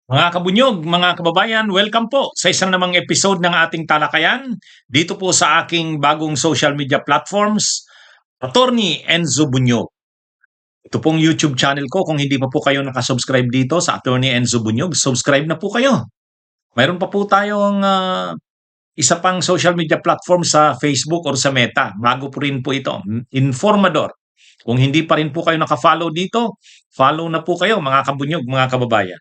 Mga kabunyog, mga kababayan, welcome po sa isang namang episode ng ating talakayan dito po sa aking bagong social media platforms, Attorney Enzo Bunyog. Ito pong YouTube channel ko. Kung hindi pa po kayo nakasubscribe dito sa Attorney Enzo Bunyog, subscribe na po kayo. Mayroon pa po tayong isa pang social media platform sa Facebook or sa Meta. Bago po rin po ito, Informador. Kung hindi pa rin po kayo nakafollow dito, follow na po kayo mga kabunyog, mga kababayan.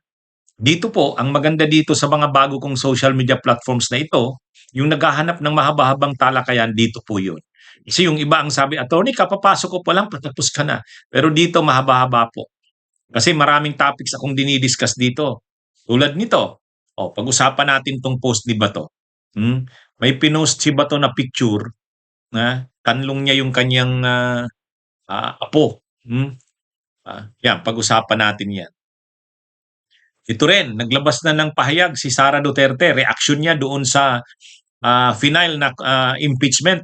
Dito po, ang maganda dito sa mga bago kong social media platforms na ito, yung naghahanap ng mahaba-habang talakayan, dito po yun. Kasi yung iba ang sabi, attorney, kapapasok ko pa lang, patapos ka na. Pero dito, mahaba-haba po. Kasi maraming topics akong dinidiscuss dito. Tulad nito, pag-usapan natin tong post ni Bato. May pinost si Bato na picture, na kanlong niya yung kanyang apo. Yan, pag-usapan natin yan. Ito rin, naglabas na ng pahayag si Sara Duterte, reaksyon niya doon sa final na impeachment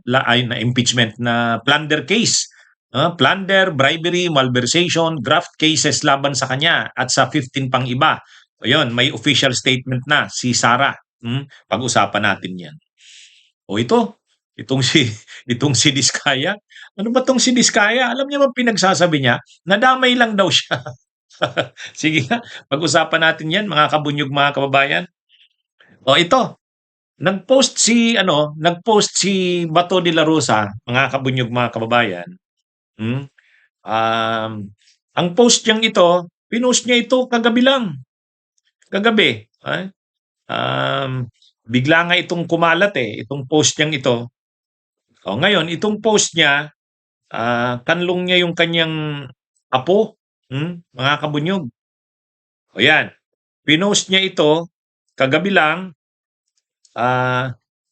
na plunder case. Plunder, bribery, malversation, graft cases laban sa kanya at sa 15 pang iba. Ayun, may official statement na si Sara. Pag-usapan natin 'yan. O itong si itong si Diskaya. Ano ba tong si Diskaya? Alam niyo ba pinagsasabi niya? Nadamay lang daw siya. Sige nga, pag-usapan natin 'yan mga kabunyog, mga kababayan. O ito, nag-post si Bato de la Rosa, mga kabunyog, mga kababayan. Hmm? Um, ang post niyang ito, pinost niya ito kagabi lang. Kagabi. Bigla nga itong kumalat itong post niyang ito. O ngayon, itong post niya, kanlong niya yung kanyang apo, mga kabunyog. O yan, pinost niya ito kagabi lang.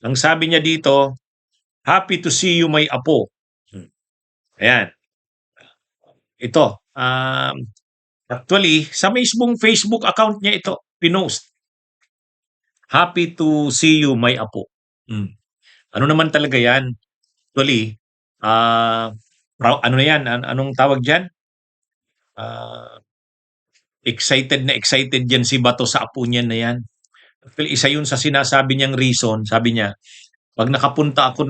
Ang sabi niya dito, happy to see you, my apo. Ayan. Ito. Actually, sa mismong Facebook account niya ito, pinost. Happy to see you, my apo. Ano naman talaga yan? Actually, ano na yan? Anong tawag dyan? Excited na excited yan si Bato sa apo niya na yan. Actually, isa yun sa sinasabi niyang reason. Sabi niya, pag napunta ako,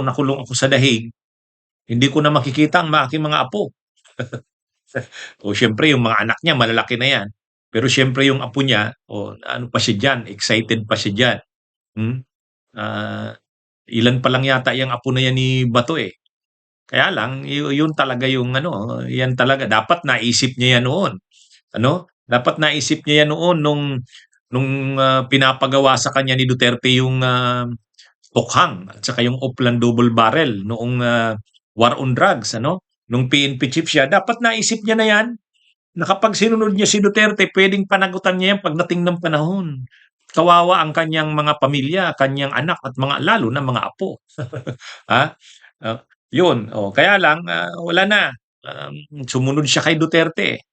nakulong ako sa dahig, hindi ko na makikita ang aking mga apo. O siyempre, yung mga anak niya, malalaki na yan. Pero siyempre, yung apo niya, ano pa siya dyan, excited pa siya dyan. Ah, Ilan pa lang yata yung apo na yan ni Bato Kaya lang, yun talaga yung yan talaga. Dapat naisip niya yan noon. Dapat naisip niya yan noon nung pinapagawa sa kanya ni Duterte yung Tokhang at saka yung Oplan Double Barrel noong War on Drugs, nung PNP chief siya, dapat naisip niya na yan na kapag sinunod niya si Duterte, pwedeng panagutan niya yan pagdating ng panahon. Kawawa ang kanyang mga pamilya, kanyang anak at lalo na mga apo. ha? Yun. Kaya lang, wala na. Sumunod siya kay Duterte.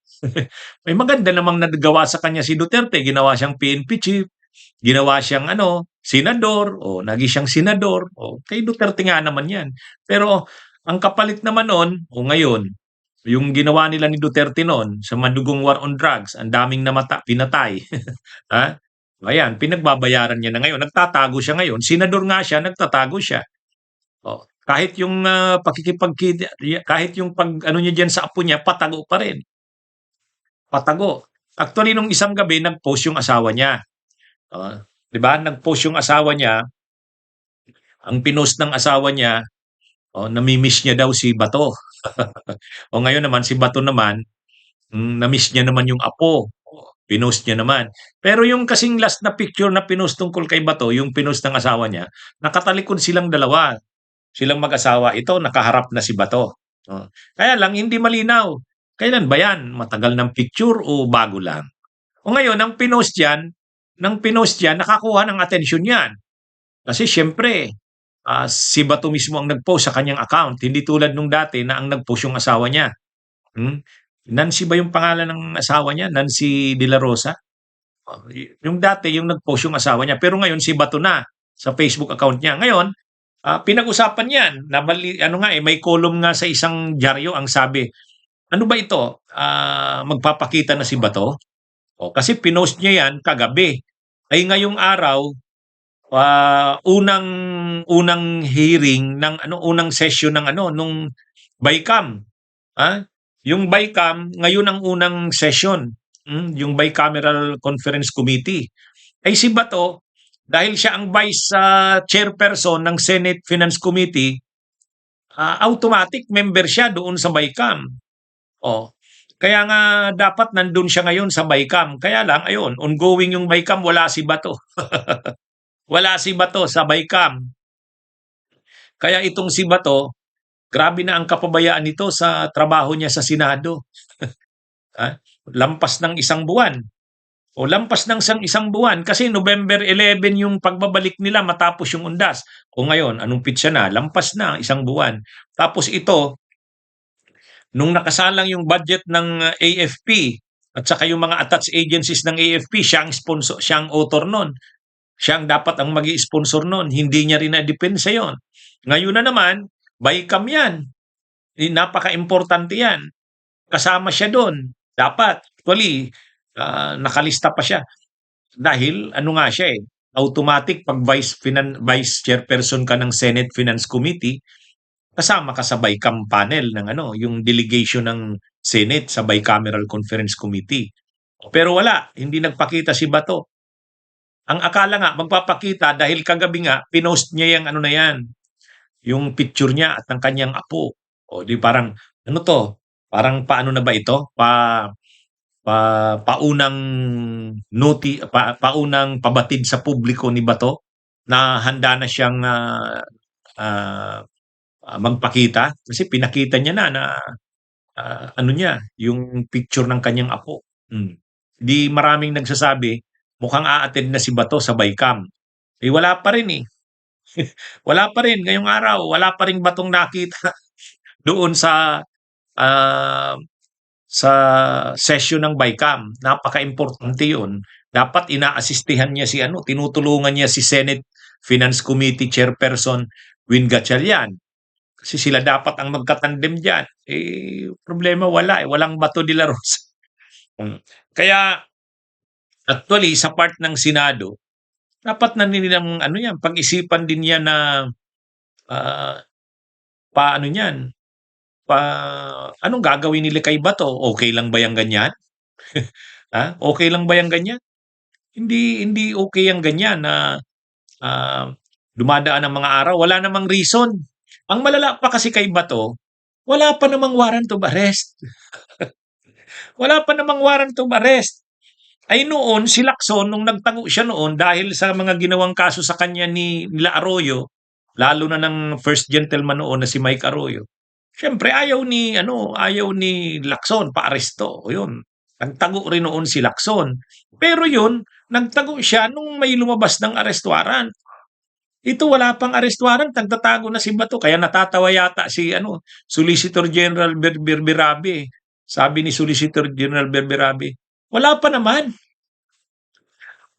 May maganda namang nagawa sa kanya si Duterte. Ginawa siyang PNP chief, ginawa siyang senador, naging siyang senador. Kay Duterte nga naman yan. Pero ang kapalit naman noon, ngayon, yung ginawa nila ni Duterte noon sa madugong war on drugs, ang daming pinatay. ha? Ayan, pinagbabayaran niya na ngayon. Nagtatago siya ngayon. Senador nga siya, nagtatago siya. Kahit yung kahit yung ano niya diyan sa apo niya, patago pa rin. Patago. Actually, nung isang gabi, nag-post yung asawa niya. 'Di ba? Nag-post yung asawa niya. Ang pinost ng asawa niya, nami-miss niya daw si Bato. Ngayon naman, si Bato naman, na-miss niya naman yung apo. Pinost niya naman. Pero yung kasing last na picture na pinost tungkol kay Bato, yung pinost ng asawa niya, nakatalikod silang dalawa. Silang mag-asawa. Ito, nakaharap na si Bato. Kaya lang, hindi malinaw. Kailan ba yan? Matagal ng picture o bago lang? Ngayon, nang pinost yan, nakakuha ng atensyon yan. Kasi syempre, si Bato mismo ang nag-post sa kanyang account. Hindi tulad nung dati na ang nag-post yung asawa niya. Nancy ba yung pangalan ng asawa niya? Nancy De La Rosa? Yung dati, yung nag-post yung asawa niya. Pero ngayon, si Bato na sa Facebook account niya. Ngayon, pinag-usapan yan. May column nga sa isang dyaryo ang sabi, ano ba ito? Magpapakita na si Bato? O, kasi pinost niya yan kagabi. Ay ngayong araw, unang unang hearing ng ano, unang session ng ano, nung BICAM. Yung BICAM, ngayon ang unang session, yung Bicameral Conference Committee. Ay si Bato, dahil siya ang vice chairperson ng Senate Finance Committee, automatic member siya doon sa BICAM. Oh. Kaya nga dapat nandun siya ngayon sa BICAM. Kaya lang, ayun, ongoing yung BICAM, wala si Bato. Wala si Bato sa BICAM. Kaya itong si Bato, grabe na ang kapabayaan nito sa trabaho niya sa Senado. Lampas ng isang buwan. O lampas ng isang buwan kasi November 11 yung pagbabalik nila matapos yung undas. O ngayon, anong pitsa na? Lampas na isang buwan. Tapos ito, nung nakasalang yung budget ng AFP at saka yung mga attached agencies ng AFP, siya ang sponsor, siya ang author nun. Siya ang dapat ang magi-sponsor nun. Hindi niya rin na-depensa yon. Ngayon na naman, BICAM yan. Napaka-importante yan. Kasama siya doon. Dapat, actually, nakalista pa siya. Dahil, ano nga siya automatic pag vice chairperson ka ng Senate Finance Committee, kasama ka sa BICAM panel ng ano, yung delegation ng Senate sa Bicameral Conference Committee. Pero wala, hindi nagpakita si Bato. Ang akala nga, magpapakita dahil kagabi nga, pinost niya yung ano na yan, yung picture niya at ng kanyang apo. O di parang, ano to? Parang paano na ba ito? Paunang paunang pabatid sa publiko ni Bato na handa na siyang ah, magpakita kasi pinakita niya na ano niya, yung picture ng kanyang apo. Di maraming nagsasabi, mukhang a-attend na si Bato sa BICAM. Eh wala pa rin eh. Wala pa rin ngayong araw, wala pa ring Batong nakita doon ah, sa session ng BICAM. Napaka-importante 'yun. Dapat inaasistihan niya si ano, tinutulungan niya si Senate Finance Committee Chairperson Win Gatchalian. Kasi sila dapat ang magkatandem diyan. Eh problema wala eh, walang Bato de la Rosa. Kaya actually sa part ng Senado, dapat na nilang ano 'yan, pag-isipan din 'yan na ah, paano niyan, anong gagawin nila kay Bato? Okay lang ba 'yang ganyan? Okay lang ba 'yang ganyan? Hindi hindi okay ang ganyan na ah, dumadaan ang mga araw, wala namang reason. Ang malala pa kasi kay Bato, wala pa namang warrant of arrest. Wala pa namang warrant of arrest. Ay noon, si Lacson, nung nagtago siya noon dahil sa mga ginawang kaso sa kanya nila Arroyo, lalo na ng first gentleman noon na si Mike Arroyo, siyempre ayaw ni Lacson paaresto. O yun, nagtago rin noon si Lacson. Pero yun, nagtago siya nung may lumabas ng arrest warrant. Ito wala pang arrest warrant, nagtatago na si Bato. Kaya natatawa yata si Solicitor General Berberabe. Sabi ni Solicitor General Berberabe, wala pa naman.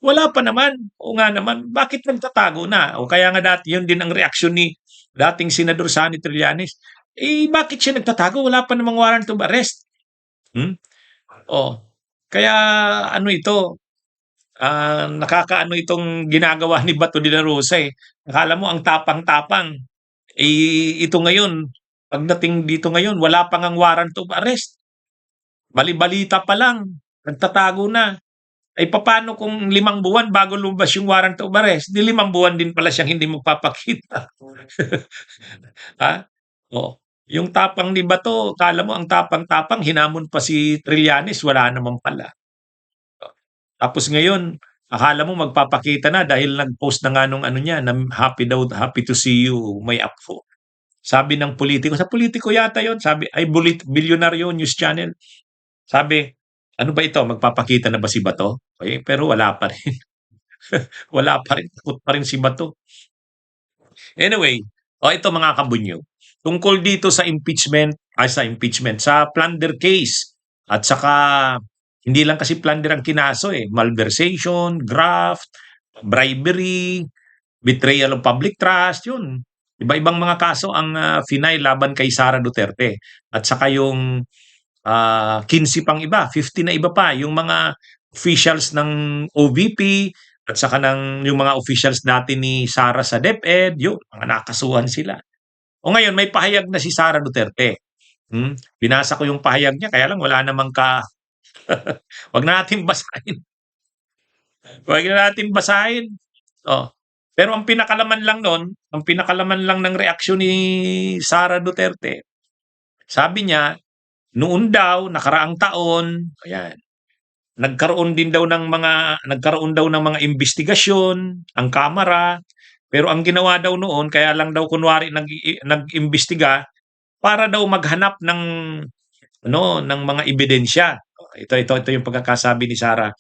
Wala pa naman. O nga naman, bakit nagtatago na? O kaya nga dati, yun din ang reaksyon ni dating Senador Sani Trillanes. Eh, bakit siya nagtatago? Wala pa namang warrant of arrest. O, kaya ano ito, nakakaano itong ginagawa ni Bato de la Rosa eh. Akala mo ang tapang-tapang. Eh, ito ngayon, pagdating dito ngayon, wala pang ang warrant of arrest. Bali-balita pa lang, nagtatago na. Ay papaano kung 5 buwan bago lumabas yung warrant of arrest? Di 5 buwan din pala siyang hindi magpapakita. Ha? Oo. Yung tapang ni Bato, kala mo ang tapang-tapang, hinamon pa si Trillanes, wala naman pala. Tapos ngayon, akala mo magpapakita na dahil nag-post na nga nung ano niya, na happy to see you, may apo. Sabi ng politiko, sa politiko yata yon, sabi, ay bilyonaryo news channel. Sabi, ano ba ito, magpapakita na ba si Bato? Eh, pero wala pa rin. Wala pa rin, takot pa rin si Bato. Anyway, ito mga kabunyo. Tungkol dito sa sa plunder case. At saka, hindi lang kasi plunder ang kinaso malversation, graft, bribery, betrayal of public trust, yun. Iba-ibang mga kaso ang finay laban kay Sara Duterte. At saka yung 15 pang iba, 50 na iba pa, yung mga officials ng OVP at saka yung mga officials dati ni Sara sa DepEd, yun, mga nakasuhan sila. O ngayon, may pahayag na si Sara Duterte. Binasa ko yung pahayag niya, kaya lang wala namang wag na natin basahin. Wag na natin basahin. Oh. Pero ang pinakalaman lang ng reaksyon ni Sara Duterte, sabi niya, noon daw, nakaraang taon, ayan, nagkaroon daw ng mga investigasyon ang Kamara, pero ang ginawa daw noon, kaya lang daw kunwari nag-imbestiga para daw maghanap ng mga ebidensya. Ito yung pagkakasabi ni Sara.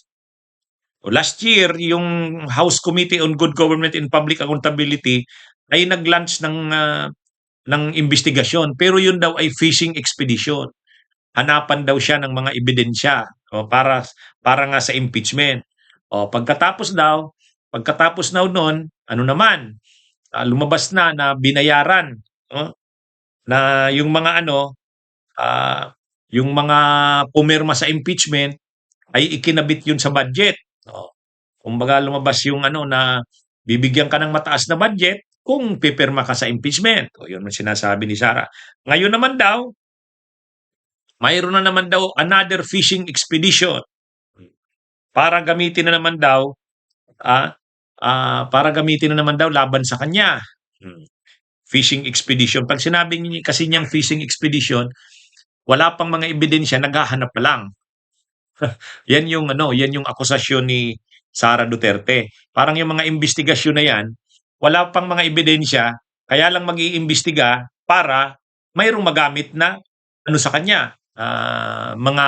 Last year, yung House Committee on Good Government and Public Accountability ay nag-launch ng investigasyon, pero yun daw ay fishing expedition. Hanapan daw siya ng mga ebidensya para nga sa impeachment. Pagkatapos daw noon, ano naman, lumabas na binayaran, na yung mga yung mga pumirma sa impeachment ay ikinabit yun sa budget. Kumbaga lumabas yung na bibigyan ka ng mataas na budget kung pipirma ka sa impeachment. Yun ang sinasabi ni Sara. Ngayon naman daw, mayroon na naman daw another fishing expedition para gamitin na naman daw laban sa kanya. Fishing expedition. Pag sinabi niya kasi niyang fishing expedition, wala pang mga ebidensya, naghahanap pa lang. yan yung akusasyon ni Sara Duterte. Parang yung mga investigasyon na yan, wala pang mga ebidensya, kaya lang mag-iimbestiga para mayroong magamit na sa kanya, mga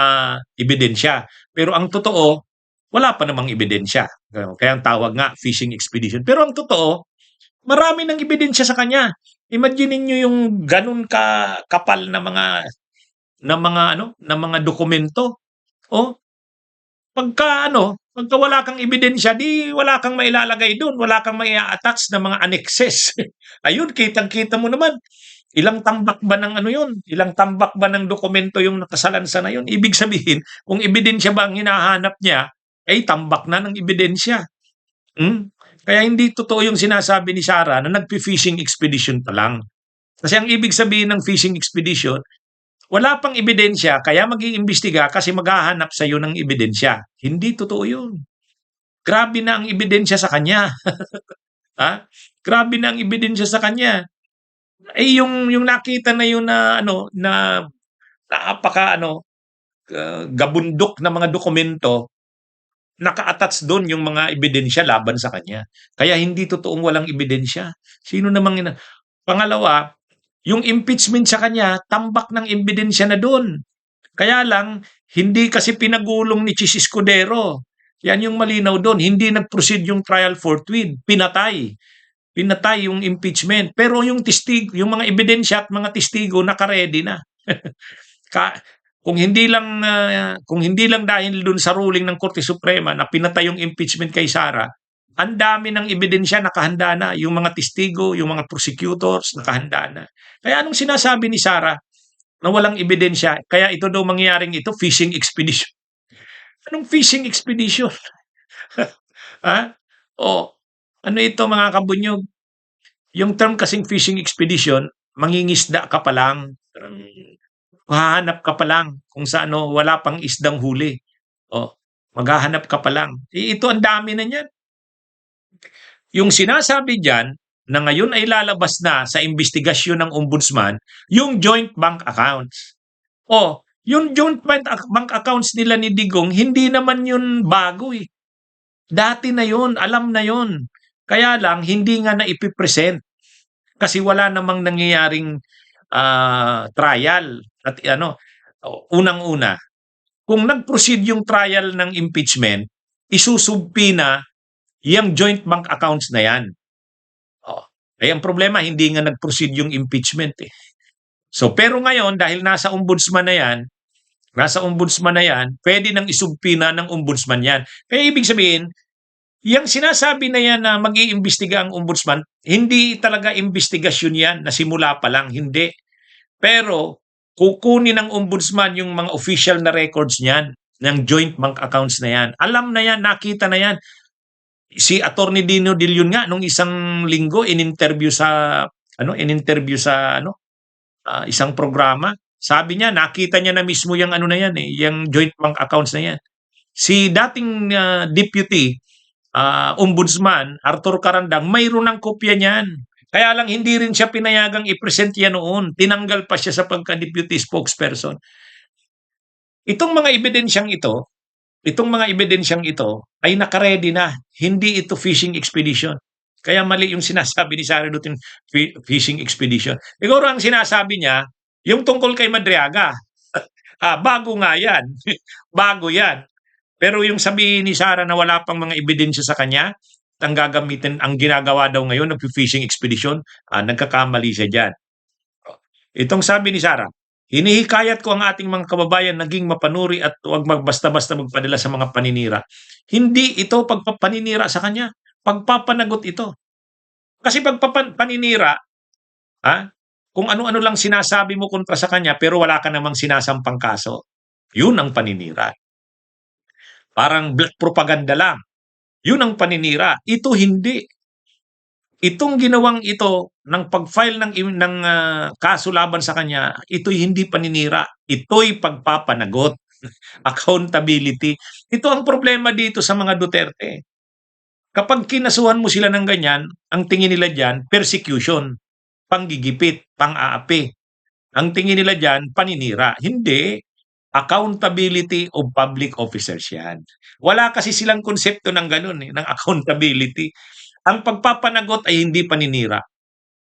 ebidensya. Pero ang totoo, wala pa namang ebidensya. Kaya ang tawag nga fishing expedition. Pero ang totoo, marami ng ebidensya sa kanya. Imagine niyo yung ganun kapal na mga dokumento. Pagka wala kang ebidensya, di wala kang mailalagay doon, wala kang mai-attach na mga annexes. Ayun, kitang-kita mo naman. Ilang tambak ba ng yun? Ilang tambak ba ng dokumento yung nakasalansa na yun? Ibig sabihin, kung ebidensya ba ang hinahanap niya, ay tambak na ng ebidensya. Kaya hindi totoo yung sinasabi ni Sara na nagpi-fishing expedition pa lang. Kasi ang ibig sabihin ng fishing expedition, wala pang ebidensya, kaya mag-iimbestiga kasi maghahanap sa iyo ng ebidensya. Hindi totoo yun. Grabe na ang ebidensya sa kanya. Grabe na ang ebidensya sa kanya. Yung nakita na yun na napaka gabundok na mga dokumento, naka-attach doon yung mga ebidensya laban sa kanya. Kaya hindi totoong walang ebidensya. Sino namang Pangalawa, yung impeachment sa kanya, tambak ng ebidensya na doon. Kaya lang, hindi kasi pinagulong ni Chis Escudero. Yan yung malinaw doon. Hindi nag-proceed yung trial forthwith. Pinatay yung impeachment. Pero yung mga ebidensya at mga testigo naka-ready na. Kung hindi lang dahil doon sa ruling ng Korte Suprema na pinatay yung impeachment kay Sara, ang dami ng ebidensya nakahanda na, yung mga testigo, yung mga prosecutors nakahanda na. Kaya anong sinasabi ni Sara na walang ebidensya? Kaya ito daw mangyaring fishing expedition. Anong fishing expedition? Ano ito mga kabunyog? Yung term kasing fishing expedition, mangingisda ka pa lang. Hahanap ka pa lang kung saan wala pang isdang huli. Maghahanap ka pa lang. Ito ang dami na niyan. Yung sinasabi diyan na ngayon ay lalabas na sa investigasyon ng ombudsman, yung joint bank accounts. Yung joint bank accounts nila ni Digong, hindi naman yun bago eh. Dati na yun, alam na yun. Kaya lang, hindi nga na ipipresent. Kasi wala namang nangyayaring trial. At unang-una, kung nag-proceed yung trial ng impeachment, isusubpina yung joint bank accounts na yan. Ang problema, hindi nga nag-proceed yung impeachment eh. So, pero ngayon, dahil nasa ombudsman na yan, pwede nang isubpina ng ombudsman yan. Kaya ibig sabihin, yung sinasabi na yan na mag-iimbestiga ang ombudsman, hindi talaga investigasyon yan, na simula pa lang, hindi. Pero, kukunin ng ombudsman yung mga official na records niyan. ng joint bank accounts na yan. Alam na yan, nakita na yan. Si Attorney Dino De Leon nga nung isang linggo in-interview sa isang programa. Sabi niya nakita niya na mismo yung ano na yan yung joint bank accounts na yan. Si dating deputy ombudsman Arthur Carandang mayroon ng kopya niyan. Kaya lang hindi rin siya pinayagang i-present yan noon. Tinanggal pa siya sa pagka-deputy spokesperson. Itong mga ebidensyang ito ay nakaredy na. Hindi ito fishing expedition. Kaya mali yung sinasabi ni Sara Dutton fishing expedition. Siguro ang sinasabi niya, yung tungkol kay Madriaga. Bago nga yan. Bago yan. Pero yung sabihin ni Sara na wala pang mga ebidensya sa kanya, ang gagamitin, ang ginagawa daw ngayon ng fishing expedition, nagkakamali siya dyan. Itong sabi ni Sara, hinihikayat ko ang ating mga kababayan naging mapanuri at huwag magbasta-basta magpadala sa mga paninira. Hindi ito pagpapaninira sa kanya, pagpapanagot ito. Kasi pagpapaninira, kung ano-ano lang sinasabi mo kontra sa kanya pero wala ka namang sinasampang kaso, yun ang paninira. Parang black propaganda lang. Yun ang paninira. Ito hindi. Itong ginawang ito ng pag-file ng kaso laban sa kanya, ito'y hindi paninira. Ito'y pagpapanagot. Accountability. Ito ang problema dito sa mga Duterte. Kapag kinasuhan mo sila ng ganyan, ang tingin nila dyan, persecution, panggigipit, pang-aapi. Ang tingin nila dyan, paninira. Hindi. Accountability of public officers yan. Wala kasi silang konsepto ng ganun, ng accountability. Ang pagpapanagot ay hindi paninira.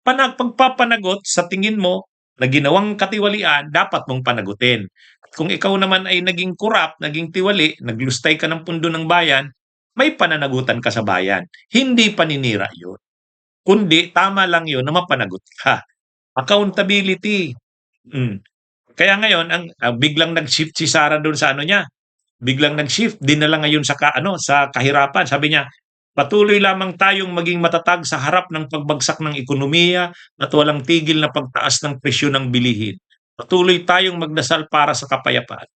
Pagpapanagot sa tingin mo na ginawang katiwalian, dapat mong panagutin. At kung ikaw naman ay naging corrupt, naging tiwali, naglustay ka ng pundo ng bayan, may pananagutan ka sa bayan. Hindi paninira yun. Kundi tama lang yun na mapanagot ka. Accountability. Kaya ngayon ang biglang nag-shift si Sara doon sa niya. Biglang nag-shift dinala ngayon sa sa kahirapan. Sabi niya, patuloy lamang tayong maging matatag sa harap ng pagbagsak ng ekonomiya at walang tigil na pagtaas ng presyo ng bilihin. Patuloy tayong magdasal para sa kapayapaan.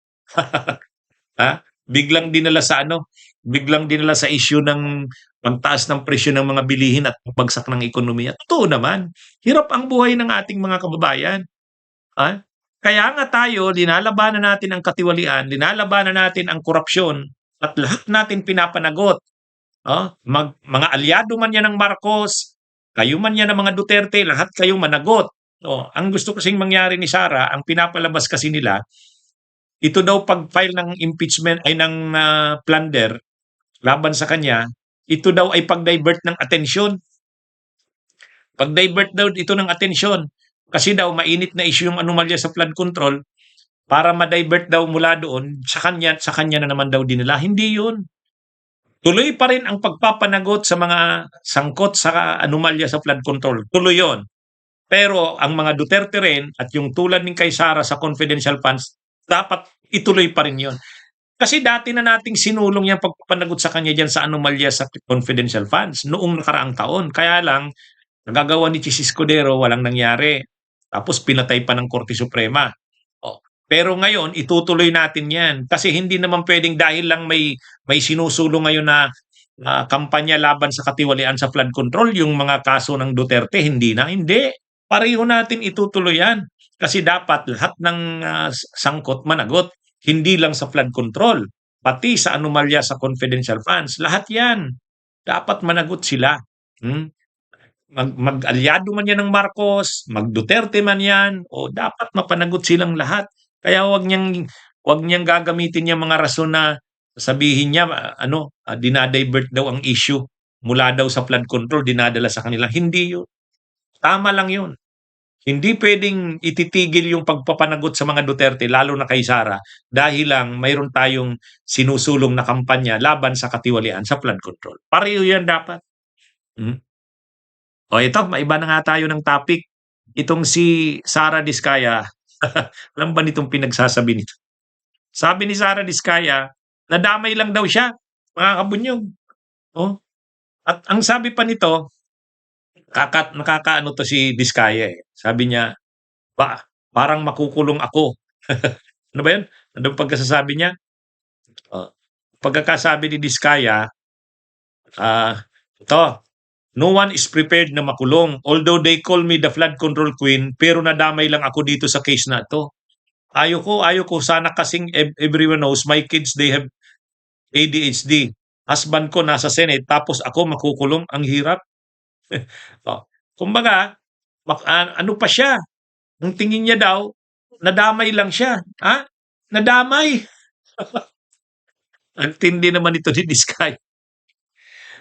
Biglang dinala sa issue ng pagtaas ng presyo ng mga bilihin at pagbagsak ng ekonomiya. Totoo naman. Hirap ang buhay ng ating mga kababayan. Kaya nga tayo, linalabanan natin ang katiwalian, linalabanan natin ang korupsyon, at lahat natin pinapanagot. Mga aliado man yan ng Marcos, kayo man yan ng mga Duterte, lahat kayo managot. Ang gusto kasing mangyari ni Sara, ang pinapalabas kasi nila, ito daw pag-file ng impeachment ay ng plunder laban sa kanya, ito daw ay pag-divert ng atensyon. Pag-divert daw ito ng atensyon. Kasi daw mainit na issue yung anomalya sa flood control, para ma-divert daw mula doon sa kanya na naman daw dinala. Hindi yun. Tuloy pa rin ang pagpapanagot sa mga sangkot sa anomalya sa flood control. Tuloy yon. Pero ang mga Duterte rin at yung tulad ng kay Sara sa confidential funds, dapat ituloy pa rin yon. Kasi dati na nating sinulong yung pagpapanagot sa kanya dyan sa anomalya sa confidential funds noong nakaraang taon. Kaya lang, nagagawa ni Chis Escudero, walang nangyari. Tapos pinatay pa ng Korte Suprema. Pero ngayon, itutuloy natin yan. Kasi hindi naman pwedeng dahil lang may sinusulong ngayon na kampanya laban sa katiwalian sa flood control, yung mga kaso ng Duterte, hindi na. Hindi. Pareho natin itutuloy yan. Kasi dapat lahat ng sangkot managot. Hindi lang sa flood control. Pati sa anomalya sa confidential funds. Lahat yan. Dapat managot sila. Mag-alyado man yan ng Marcos, mag-Duterte man yan, o dapat mapanagot silang lahat. Kaya wag niyang gagamitin yung mga rason na sabihin niya, dinadivert daw ang issue mula daw sa flood control, dinadala sa kanila. Hindi yun. Tama lang yun. Hindi pwedeng ititigil yung pagpapanagot sa mga Duterte, lalo na kay Sara, dahil lang mayroon tayong sinusulong na kampanya laban sa katiwalian sa flood control. Pareho yan dapat. Ito, maiba na nga tayo ng topic. Itong si Sara Diskaya, alam ba nitong pinagsasabi nito? Sabi ni Sara Diskaya, nadamay lang daw siya, mga kabunyog. At ang sabi pa nito, nakakaano to si Diskaya eh. Sabi niya, parang makukulong ako. Ano ba yun? Ano pagkasasabi niya? pagkakasabi ni Diskaya, ito, no one is prepared na makulong. Although they call me the flood control queen, pero nadamay lang ako dito sa case na to. Ayoko sana kasing everyone knows my kids, they have ADHD. Husband ko nasa Senate, tapos ako makukulong. Ang hirap. Oh, kumbaga, ano pa siya? Ang tingin niya daw, nadamay lang siya. Ha? Nadamay. Ang tindi naman ito ni Diskay.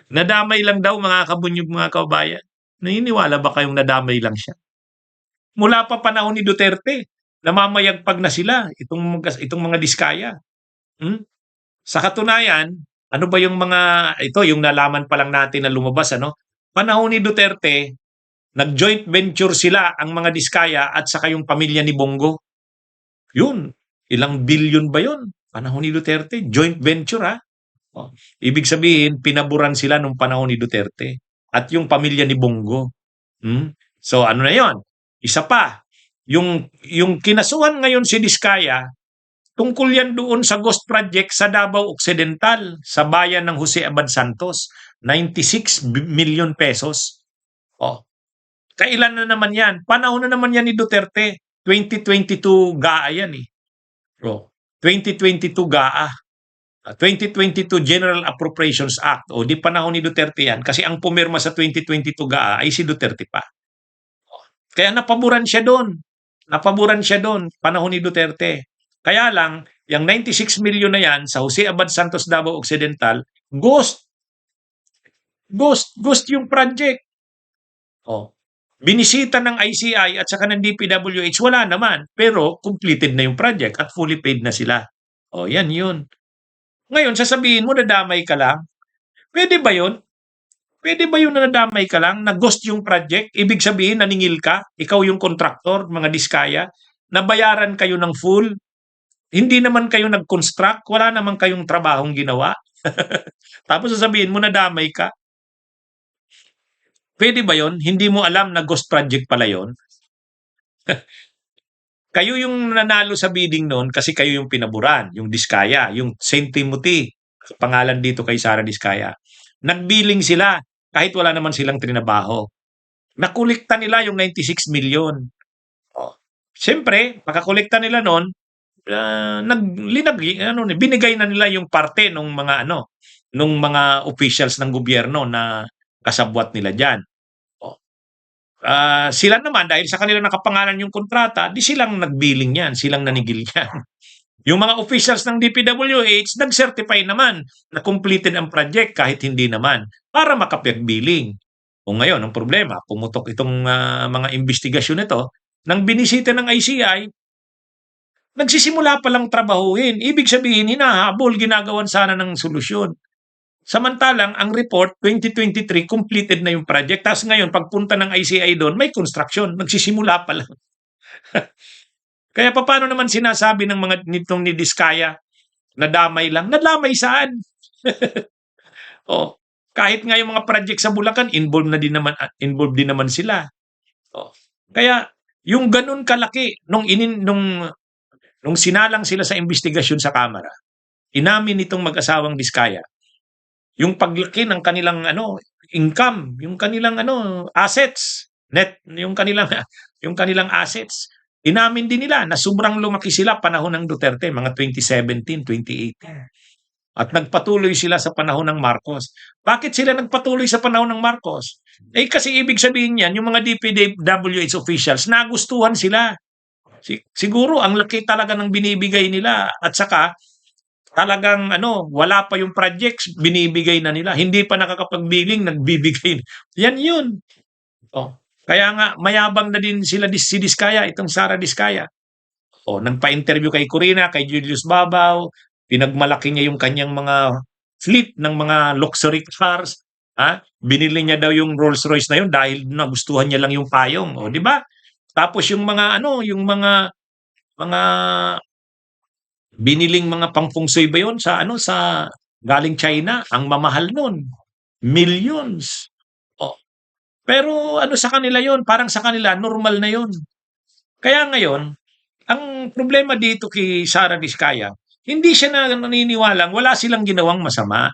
Nadamay lang daw mga kabunyog mga kabayan. Naniniwala ba kayong nadamay lang siya? Mula pa panahon ni Duterte, namamayagpag na sila itong mga Diskaya. Hmm? Sa katunayan, ano ba yung mga ito yung nalaman pa lang natin na lumabas ano? Panahon ni Duterte, nag-joint venture sila ang mga Diskaya at saka yung pamilya ni Bongo. Yun, ilang billion ba yun? Panahon ni Duterte, joint venture ha. Oh, ibig sabihin, pinaburan sila nung panahon ni Duterte at yung pamilya ni Bongo. Hmm? So ano na yon? Isa pa, yung kinasuhan ngayon si Diskaya, tungkol yan doon sa ghost project sa Davao Occidental, sa bayan ng Jose Abad Santos. 96 million pesos. Oh, kailan na naman yan? Panahon na naman yan ni Duterte. 2022 GAA yan eh. Oh, 2022 GAA. 2022 General Appropriations Act. O di panahon ni Duterte yan. Kasi ang pumirma sa 2022 GAA ay si Duterte pa. Kaya napaboran siya doon. Napaboran siya doon, panahon ni Duterte. Kaya lang, yung 96 million na yan sa Jose Abad Santos Davao Occidental, ghost. Ghost yung project. Oh. Binisita ng ICI at saka ng DPWH, wala naman. Pero completed na yung project at fully paid na sila. Oh, yan yun. Ngayon, sasabihin mo, nadamay ka lang. Pwede ba yun? Pwede ba yung nadamay ka lang, na ghost yung project? Ibig sabihin, naningil ka, ikaw yung contractor, mga Diskaya, nabayaran kayo ng full, hindi naman kayo nag-construct, wala naman kayong trabahong ginawa. Tapos sasabihin mo, nadamay ka. Pwede ba yon? Hindi mo alam na ghost project pala yon? Kayo yung nanalo sa bidding noon kasi kayo yung pinaburan, yung Diskaya, yung St. Timothy, pangalan dito kay Sara Diskaya. Nagbilling sila kahit wala naman silang trinabaho. Nakolekta nila yung 96 million. Oh. Siyempre, pagkakolekta nila noon, binigay na nila yung parte ng mga nung mga officials ng gobyerno na kasabwat nila diyan. Oh. Sila naman dahil sa kanila nakapangalan yung kontrata, di silang nagbilling yan, silang nanigil yan. Yung mga officials ng DPWH nag-certify naman na completed ang project kahit hindi naman para makapag-billing. O ngayon, ang problema, pumutok itong mga investigasyon nito, nang binisita ng ICI, nagsisimula pa lang trabahuhin. Ibig sabihin, hinahabol, ginagawan sana ng solusyon. Samantalang, ang report, 2023, completed na yung project. Tapos ngayon, pagpunta ng ICI doon, may construction. Nagsisimula pa lang. Kaya paano naman sinasabi ng mga nitong ni Diskaya, nadamay lang? Nadamay saan? Oh, kahit nga yung mga project sa Bulacan, involved din naman sila. Oh. Kaya yung ganun kalaki nung sinalang sila sa investigasyon sa Kamara, inamin nitong mag-asawang Diskaya, yung paglaki ng kanilang income, yung kanilang assets, yung kanilang assets, inamin din nila na sobrang lumaki sila panahon ng Duterte, mga 2017, 2018. At nagpatuloy sila sa panahon ng Marcos. Bakit sila nagpatuloy sa panahon ng Marcos? Kasi ibig sabihin yan, yung mga DPWH officials, nagustuhan sila. Siguro ang laki talaga ng binibigay nila at saka talagang wala pa yung projects, binibigay na nila. Hindi pa nakakapag-billing, nagbibigay. Yan yun. Oh. Kaya nga, mayabang na din sila si Diskaya, itong Sara Diskaya. Nagpa-interview kay Corina, kay Julius Babaw, pinagmalaki niya yung kanyang mga fleet ng mga luxury cars. Binili niya daw yung Rolls Royce na yun dahil nagustuhan niya lang yung payong. Di ba? Tapos yung mga yung mga biniling mga pang-fungsoy ba yun sa galing China, ang mamahal nun. Millions. Pero sa kanila yon, parang sa kanila normal na yon. Kaya ngayon, ang problema dito kay Sara Diskaya, Hindi siya naniniwalang wala silang ginawang masama.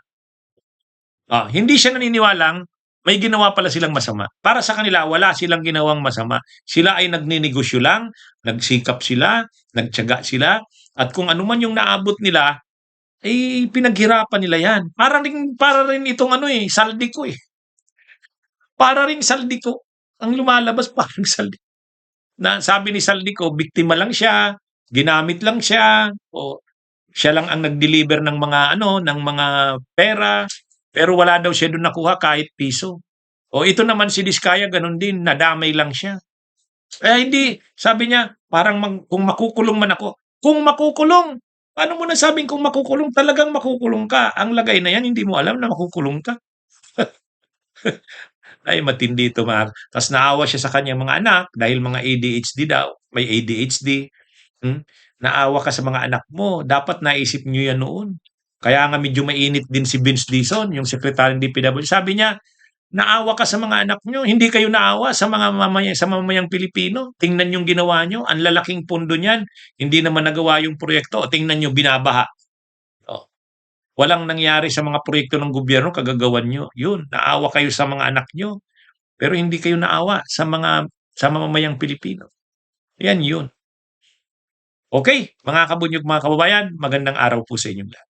Hindi siya naniniwalang may ginawa pala silang masama. Para sa kanila, wala silang ginawang masama. Sila ay nagninegosyo lang, nagsikap sila, nagtiyaga sila, at kung ano man yung naabot nila, ay pinaghirapan nila yan. Para rin itong saldi ko eh. Para rin saldi ko. Ang lumalabas parang saldi. Na sabi ni saldi ko, biktima lang siya, ginamit lang siya, o siya lang ang nag-deliver ng mga ng mga pera, pero wala daw siya doon nakuha kahit piso. O ito naman si Diskaya ganun din, nadamay lang siya. Hindi, sabi niya, parang kung makukulong man ako, kung makukulong, paano mo nasabing kung makukulong? Talagang makukulong ka. Ang lagay na yan, hindi mo alam na makukulong ka. Ay, matindi ito mga. Tapos naawa siya sa kanyang mga anak dahil mga ADHD daw. May ADHD. Hmm? Naawa ka sa mga anak mo. Dapat naisip niyo yan noon. Kaya nga medyo mainit din si Vince Dizon, yung secretary ng DPWH. Sabi niya, naawa ka sa mga anak nyo. Hindi kayo naawa sa mamamayang Pilipino. Tingnan yung ginawa nyo. Ang lalaking pondo niyan. Hindi naman nagawa yung proyekto. O tingnan nyo, binabaha. O, walang nangyari sa mga proyekto ng gobyerno, kagagawan nyo. Yun, naawa kayo sa mga anak nyo. Pero hindi kayo naawa sa mamamayang Pilipino. Yan yun. Okay, mga kabunyog, mga kababayan, magandang araw po sa inyong lahat.